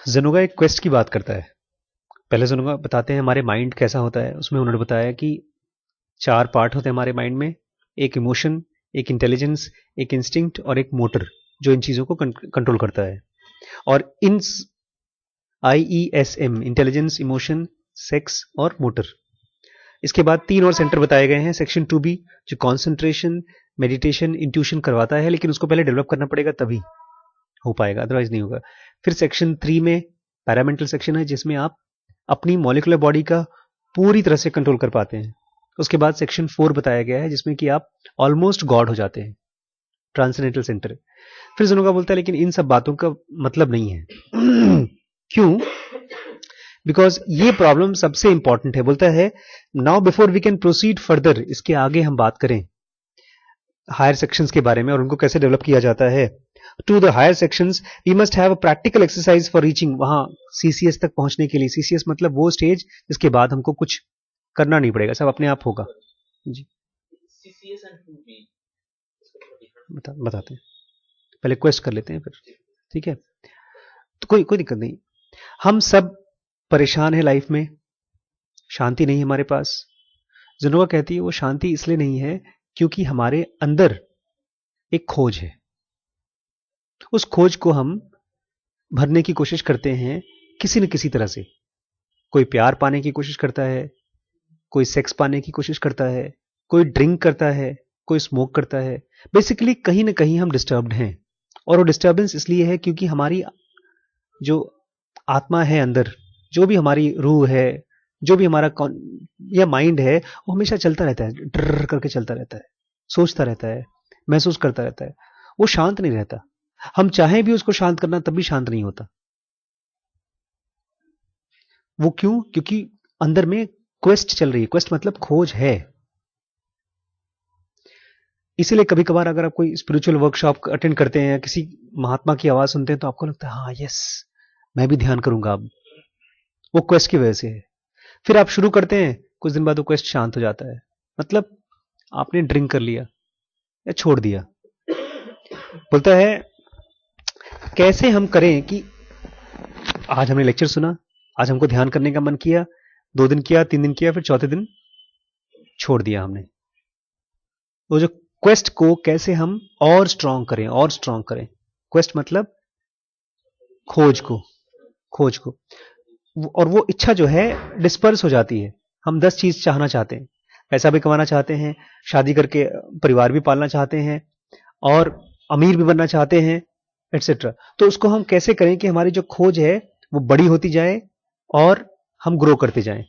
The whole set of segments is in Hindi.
ज़ेनोगा एक क्वेस्ट की बात करता है। पहले ज़ेनोगा बताते हैं हमारे माइंड कैसा होता है। उसमें उन्होंने बताया कि 4 पार्ट होते हैं हमारे माइंड में, एक इमोशन, एक इंटेलिजेंस, एक इंस्टिंक्ट और एक मोटर, जो इन चीज़ों को कंट्रोल करता है। और इन IESM, इंटेलिजेंस, इमोशन, सेक्स और मोटर। इसके बाद 3 और सेंटर बताए गए हैं। सेक्शन 2B जो कॉन्सेंट्रेशन, मेडिटेशन, इंट्यूशन करवाता है, लेकिन उसको पहले डेवलप करना पड़ेगा तभी हो पाएगा, अदरवाइज नहीं होगा। फिर सेक्शन 3 में पैरामेंटल सेक्शन है, जिसमें आप अपनी मॉलिकुलर बॉडी का पूरी तरह से कंट्रोल कर पाते हैं। उसके बाद सेक्शन 4 बताया गया है, जिसमें कि आप ऑलमोस्ट गॉड हो जाते हैं, ट्रांसेंडेंटल सेंटर। फिर ज़ेनोगा बोलता है लेकिन इन सब बातों का मतलब नहीं है। क्यों? बिकॉज ये प्रॉब्लम सबसे इंपॉर्टेंट है। बोलता है now before we can proceed further, इसके आगे हम बात करें हायर सेक्शंस के बारे में और उनको कैसे डेवलप किया जाता है। To the higher sections we must have a practical exercise for reaching, वहां CCS तक पहुंचने के लिए। CCS मतलब वो स्टेज जिसके बाद हमको कुछ करना नहीं पड़ेगा, सब अपने आप होगा। जी CCS and 2B बताते हैं, पहले क्वेस्ट कर लेते हैं फिर, ठीक है? तो कोई दिक्कत नहीं। हम सब परेशान है लाइफ में, शांति नहीं हमारे पास। ज़ेनोगा कहती है वो शांति इसलिए नहीं है क्योंकि हमारे अंदर एक खोज है। उस खोज को हम भरने की कोशिश करते हैं किसी न किसी तरह से। कोई प्यार पाने की कोशिश करता है, कोई सेक्स पाने की कोशिश करता है, कोई ड्रिंक करता है, कोई स्मोक करता है। बेसिकली कहीं ना कहीं हम डिस्टर्ब्ड हैं, और वो डिस्टर्बेंस इसलिए है क्योंकि हमारी जो आत्मा है अंदर, जो भी हमारी रूह है, जो भी हमारा या माइंड है, वो हमेशा चलता रहता है, डर करके चलता रहता है, सोचता रहता है, महसूस करता रहता है। वो शांत नहीं रहता। हम चाहें भी उसको शांत करना तब भी शांत नहीं होता। वो क्यों? क्योंकि अंदर में क्वेस्ट चल रही है। क्वेस्ट मतलब खोज है। इसीलिए कभी कभार अगर आप कोई स्पिरिचुअल वर्कशॉप अटेंड करते हैं या किसी महात्मा की आवाज सुनते हैं तो आपको लगता है हाँ यस, मैं भी ध्यान करूंगा अब। वो क्वेस्ट की वजह से है। फिर आप शुरू करते हैं, कुछ दिन बाद वो क्वेस्ट शांत हो जाता है। मतलब आपने ड्रिंक कर लिया या छोड़ दिया। बोलता है कैसे हम करें कि आज हमने लेक्चर सुना, आज हमको ध्यान करने का मन किया, 2 दिन किया, 3 दिन किया, फिर चौथे दिन छोड़ दिया हमने। वो जो क्वेस्ट को कैसे हम और स्ट्रांग करें, और स्ट्रांग करें। क्वेस्ट मतलब खोज को। और वो इच्छा जो है डिस्पर्स हो जाती है। हम 10 चीज चाहना चाहते हैं, पैसा भी कमाना चाहते हैं, शादी करके परिवार भी पालना चाहते हैं, और अमीर भी बनना चाहते हैं, एटसेट्रा। तो उसको हम कैसे करें कि हमारी जो खोज है वो बड़ी होती जाए और हम ग्रो करते जाएं,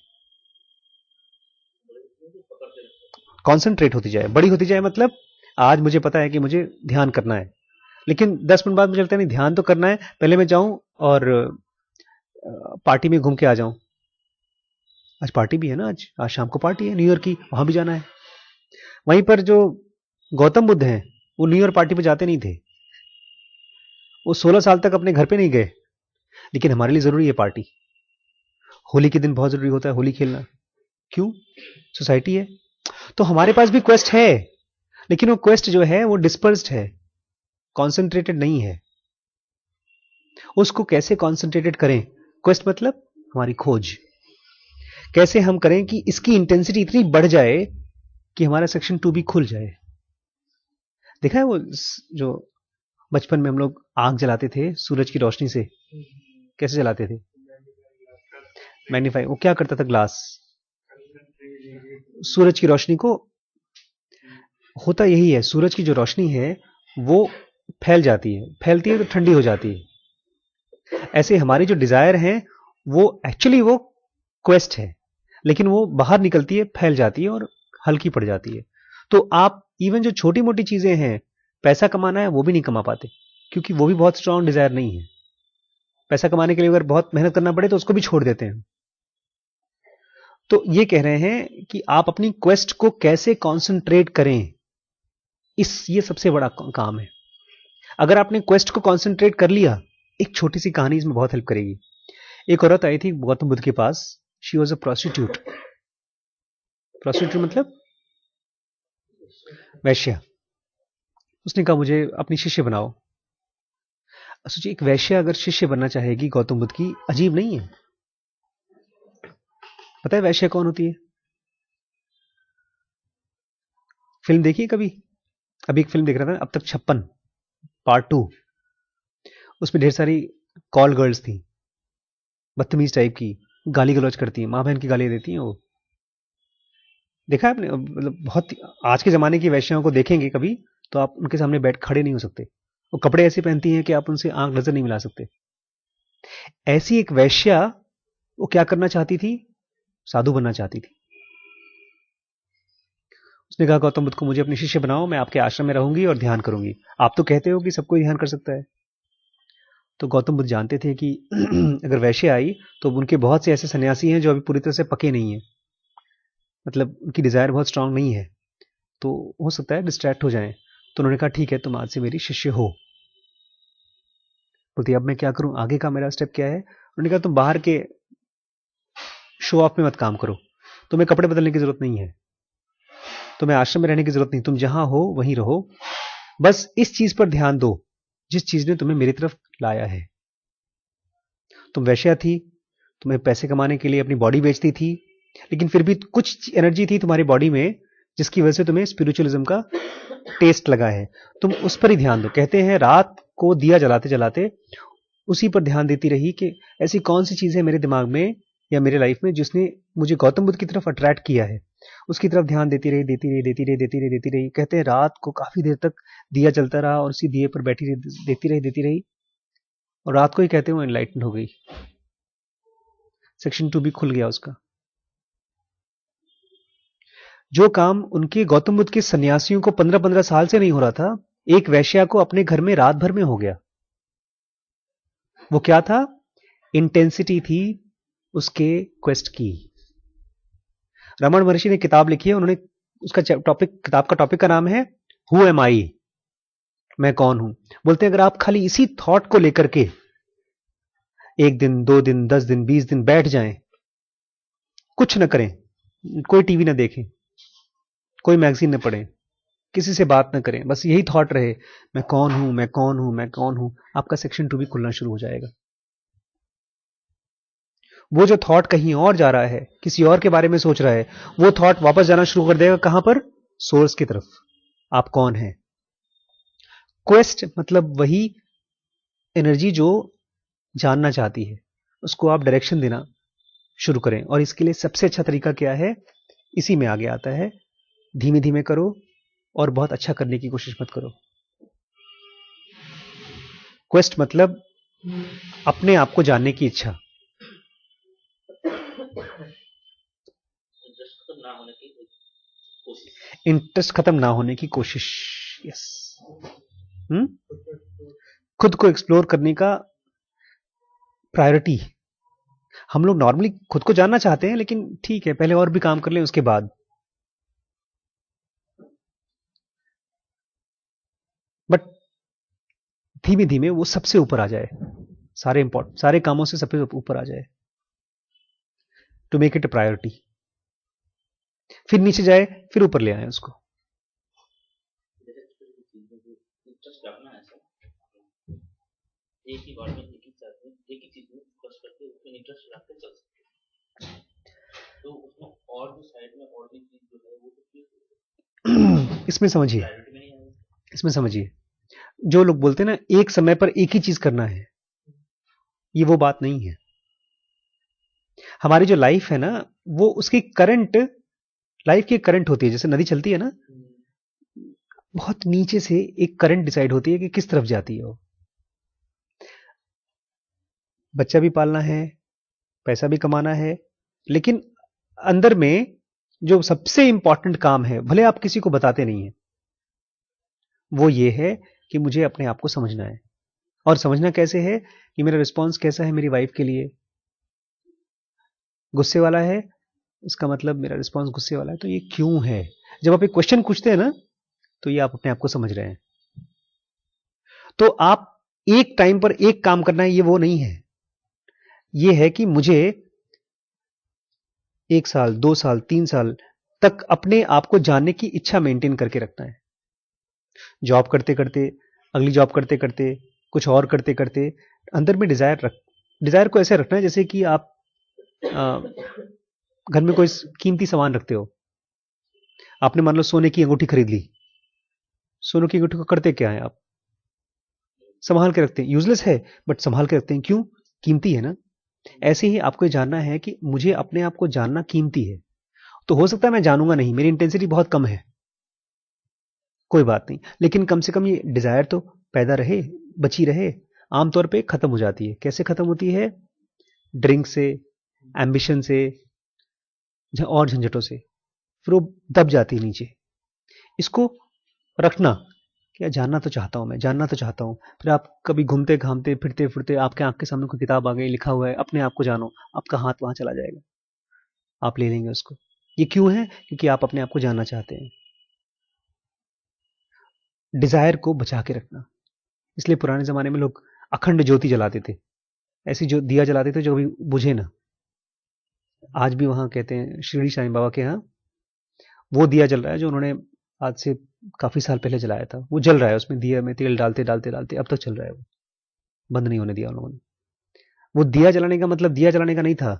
कॉन्सेंट्रेट होती जाए, बड़ी होती जाए। मतलब आज मुझे पता है कि मुझे ध्यान करना है, लेकिन 10 मिनट बाद मुझे लगता है नहीं, ध्यान तो करना है, पहले मैं जाऊं और पार्टी में घूम के आ जाऊं। आज पार्टी भी है ना, आज शाम को पार्टी है न्यू ईयर की, वहां भी जाना है। वहीं पर जो गौतम बुद्ध हैं वो न्यू ईयर पार्टी पे जाते नहीं थे। वो 16 साल तक अपने घर पे नहीं गए। लेकिन हमारे लिए जरूरी है पार्टी। होली के दिन बहुत जरूरी होता है होली खेलना। क्यों? सोसाइटी है। तो हमारे पास भी क्वेस्ट है, लेकिन वो क्वेस्ट जो है वो डिस्पर्स्ड है, कॉन्सेंट्रेटेड नहीं है। उसको कैसे कॉन्सेंट्रेटेड करें? क्वेस्ट मतलब हमारी खोज। कैसे हम करें कि इसकी इंटेंसिटी इतनी बढ़ जाए कि हमारा सेक्शन 2B खुल जाए। देखा है वो जो बचपन में हम लोग आग जलाते थे सूरज की रोशनी से, कैसे जलाते थे? मैग्नीफाई। वो क्या करता था? ग्लास सूरज की रोशनी को, होता यही है, सूरज की जो रोशनी है वो फैल जाती है, फैलती है तो ठंडी हो जाती है। ऐसे हमारी जो डिजायर है वो एक्चुअली वो क्वेस्ट है, लेकिन वो बाहर निकलती है, फैल जाती है और हल्की पड़ जाती है। तो आप इवन जो छोटी मोटी चीजें हैं, पैसा कमाना है वो भी नहीं कमा पाते, क्योंकि वो भी बहुत स्ट्रांग डिजायर नहीं है। पैसा कमाने के लिए अगर बहुत मेहनत करना पड़े तो उसको भी छोड़ देते हैं। तो ये कह रहे हैं कि आप अपनी क्वेस्ट को कैसे कॉन्सेंट्रेट करें, ये सबसे बड़ा काम है। अगर आपने क्वेस्ट को कॉन्सेंट्रेट कर लिया, एक छोटी सी कहानी इसमें बहुत हेल्प करेगी। एक औरत आई थी गौतम बुद्ध के पास। She was a prostitute. Prostitute मतलब वैश्या। उसने कहा मुझे अपनी शिष्य बनाओ। सोचिए, एक वैश्य अगर शिष्य बनना चाहेगी गौतम बुद्ध की, अजीब नहीं है? पता है वैश्य कौन होती है? फिल्म देखी है कभी? अभी एक फिल्म देख रहा था, अब तक 56 पार्ट 2। उसमें ढेर सारी कॉल गर्ल्स थी, बदतमीज टाइप की, गाली गलौज करती हैं, माँ बहन की गाली देती हैं वो। देखा है आपने? मतलब बहुत, आज के जमाने की वैश्याओं को देखेंगे कभी तो आप उनके सामने बैठ खड़े नहीं हो सकते। वो कपड़े ऐसे पहनती हैं कि आप उनसे आंख नजर नहीं मिला सकते। ऐसी एक वैश्या, वो क्या करना चाहती थी? साधु बनना चाहती थी। उसने कहा गौतम बुद्ध को मुझे अपने शिष्य बनाओ, मैं आपके आश्रम में रहूंगी और ध्यान करूंगी। आप तो कहते हो कि सब कोई ध्यान कर सकता है। तो गौतम बुद्ध जानते थे कि अगर वैश्य आई तो उनके बहुत से ऐसे सन्यासी हैं जो अभी पूरी तरह से पके नहीं है, मतलब उनकी डिजायर बहुत स्ट्रांग नहीं है, तो हो सकता है डिस्ट्रैक्ट हो जाएं। तो उन्होंने कहा ठीक है, तुम आज से मेरी शिष्य हो। बोलती अब मैं क्या करूं, आगे का मेरा स्टेप क्या है? उन्होंने कहा तुम बाहर के शो ऑफ में मत काम करो, तुम्हें कपड़े बदलने की जरूरत नहीं है, तुम्हें आश्रम में रहने की जरूरत नहीं, तुम जहां हो वहीं रहो, बस इस चीज पर ध्यान दो जिस चीज ने तुम्हें मेरी तरफ लाया है। तुम वैश्या थी, तुम्हें पैसे कमाने के लिए अपनी बॉडी बेचती थी, लेकिन फिर भी कुछ एनर्जी थी तुम्हारी बॉडी में जिसकी वजह से तुम्हें स्पिरिचुअलिज्म का टेस्ट लगा है, तुम उस पर ही ध्यान दो। कहते हैं रात को दिया जलाते जलाते उसी पर ध्यान देती रही कि ऐसी कौन सी चीज है मेरे दिमाग में या मेरे लाइफ में जिसने मुझे गौतम बुद्ध की तरफ अट्रैक्ट किया है। उसकी तरफ ध्यान देती रही, देती रही, देती रही, देती रही, देती रही। कहते हैं रात को काफी देर तक दिया जलता रहा और उसी दिए पर बैठी रही, देती रही, देती रही, और रात को ही कहते हैं वो एनलाइटन हो गई। सेक्शन 2 भी खुल गया उसका। जो काम उनके गौतम बुद्ध के सन्यासियों को 15-15 साल से नहीं हो रहा था, एक वैश्या को अपने घर में रात भर में हो गया। वो क्या था? इंटेंसिटी थी उसके क्वेस्ट की। रमन महर्षि ने किताब लिखी है, उन्होंने उसका टॉपिक, किताब का टॉपिक का नाम है हु एम आई, मैं कौन हूं। बोलते हैं अगर आप खाली इसी थॉट को लेकर के 1 दिन, 2 दिन, 10 दिन, 20 दिन बैठ जाएं, कुछ न करें, कोई टीवी ना देखें, कोई मैगजीन न पढ़ें, किसी से बात न करें, बस यही थॉट रहे, मैं कौन हूं, मैं कौन हूं, मैं कौन हूं, आपका सेक्शन 2 भी खुलना शुरू हो जाएगा। वो जो थॉट कहीं और जा रहा है, किसी और के बारे में सोच रहा है, वो थॉट वापस जाना शुरू कर देगा। कहां पर? सोर्स की तरफ। आप कौन हैं? क्वेस्ट मतलब वही एनर्जी जो जानना चाहती है, उसको आप डायरेक्शन देना शुरू करें। और इसके लिए सबसे अच्छा तरीका क्या है? इसी में आगे आता है, धीमे धीमे करो और बहुत अच्छा करने की कोशिश मत करो। क्वेस्ट मतलब अपने आप को जानने की इच्छा। इंटरेस्ट खत्म ना होने की कोशिश। यस। खुद को एक्सप्लोर करने का प्रायोरिटी। हम लोग नॉर्मली खुद को जानना चाहते हैं, लेकिन ठीक है पहले और भी काम कर लें उसके बाद। बट धीमे धीमे वो सबसे ऊपर आ जाए, सारे कामों से सबसे ऊपर आ जाए, to make it a priority. फिर नीचे जाए, फिर ऊपर ले आए उसको। एक ही बार में एक ही चीज में फोकस करके उसमें इंटरेस्ट रखते चल सकते हैं, तो उसमें और भी साइड में और भी चीज जो है वो तो इसमें समझिए, जो लोग बोलते हैं ना एक समय पर एक ही चीज करना है, ये वो बात नहीं है। हमारी जो लाइफ है ना, वो उसकी करंट, लाइफ की करंट होती है, जैसे नदी चलती है ना, बहुत नीचे से एक करंट डिसाइड होती है कि किस तरफ जाती है वो। बच्चा भी पालना है, पैसा भी कमाना है, लेकिन अंदर में जो सबसे इंपॉर्टेंट काम है, भले आप किसी को बताते नहीं हैं, वो ये है कि मुझे अपने आप को समझना है। और समझना कैसे है? कि मेरा रिस्पॉन्स कैसा है मेरी वाइफ के लिए। गुस्से वाला है, इसका मतलब मेरा रिस्पॉन्स गुस्से वाला है, तो ये क्यों है? जब आप एक क्वेश्चन पूछते हैं ना, तो ये आप अपने आप को समझ रहे हैं। तो आप एक टाइम पर एक काम करना है, ये वो नहीं है। ये है कि मुझे 1 साल, 2 साल, 3 साल तक अपने आप को जानने की इच्छा मेंटेन करके रखना है। जॉब करते करते, अगली जॉब करते करते, कुछ और करते करते अंदर में डिजायर को ऐसे रखना है जैसे कि आप घर में कोई कीमती सामान रखते हो। आपने मान लो सोने की अंगूठी खरीद ली। सोने की अंगूठी को करते क्या है आप? संभाल के रखते हैं। यूजलेस है बट संभाल के रखते हैं, क्यों? कीमती है ना। ऐसे ही आपको ये जानना है कि मुझे अपने आप को जानना कीमती है। तो हो सकता है मैं जानूंगा नहीं, मेरी इंटेंसिटी बहुत कम है, कोई बात नहीं, लेकिन कम से कम ये डिजायर तो पैदा रहे, बची रहे। आमतौर पे खत्म हो जाती है। कैसे खत्म होती है? ड्रिंक से, एम्बिशन से, और झंझटों से। फिर वो दब जाती है नीचे। इसको रखना, क्या जानना तो चाहता हूं मैं, जानना तो चाहता हूं। फिर आप कभी घूमते घामते फिरते फिरते आपके आंख के सामने कोई किताब आ गई, लिखा हुआ है अपने आप को जानो, आपका हाथ वहां चला जाएगा, आप ले लेंगे उसको। ये क्यों है? क्योंकि आप अपने आप को जानना चाहते हैं। डिजायर को बचा के रखना। इसलिए पुराने जमाने में लोग अखंड ज्योति जलाते थे। ऐसी जो दिया जलाते थे जो भी बुझे ना। आज भी वहां कहते हैं शिरडी साईं बाबा के यहाँ वो दिया जल रहा है जो उन्होंने आज से काफी साल पहले जलाया था। वो जल रहा है, उसमें दिया में तेल डालते डालते डालते अब तक चल रहा है वो। बंद नहीं होने दिया उन लोगों ने। वो दिया जलाने का मतलब दिया जलाने का नहीं था।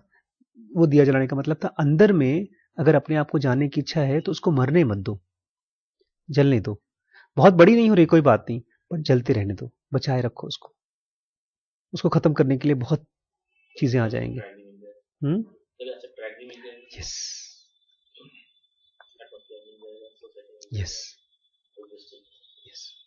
वो दिया जलाने का मतलब था अंदर में अगर अपने आप को जानने की इच्छा है तो उसको मरने मत दो, जलने दो। बहुत बड़ी नहीं हो रही, कोई बात नहीं, बट जलते रहने दो, बचाए रखो उसको। उसको खत्म करने के लिए बहुत चीजें आ जाएंगी। ट्रैक भी मिल जाएगा, हम्म। चलो अच्छा ट्रैक भी मिल जाएगा, यस। एटमॉस्फेयर मिल जाएगा, सोसाइटी मिल यस। जाएगा, तो यस।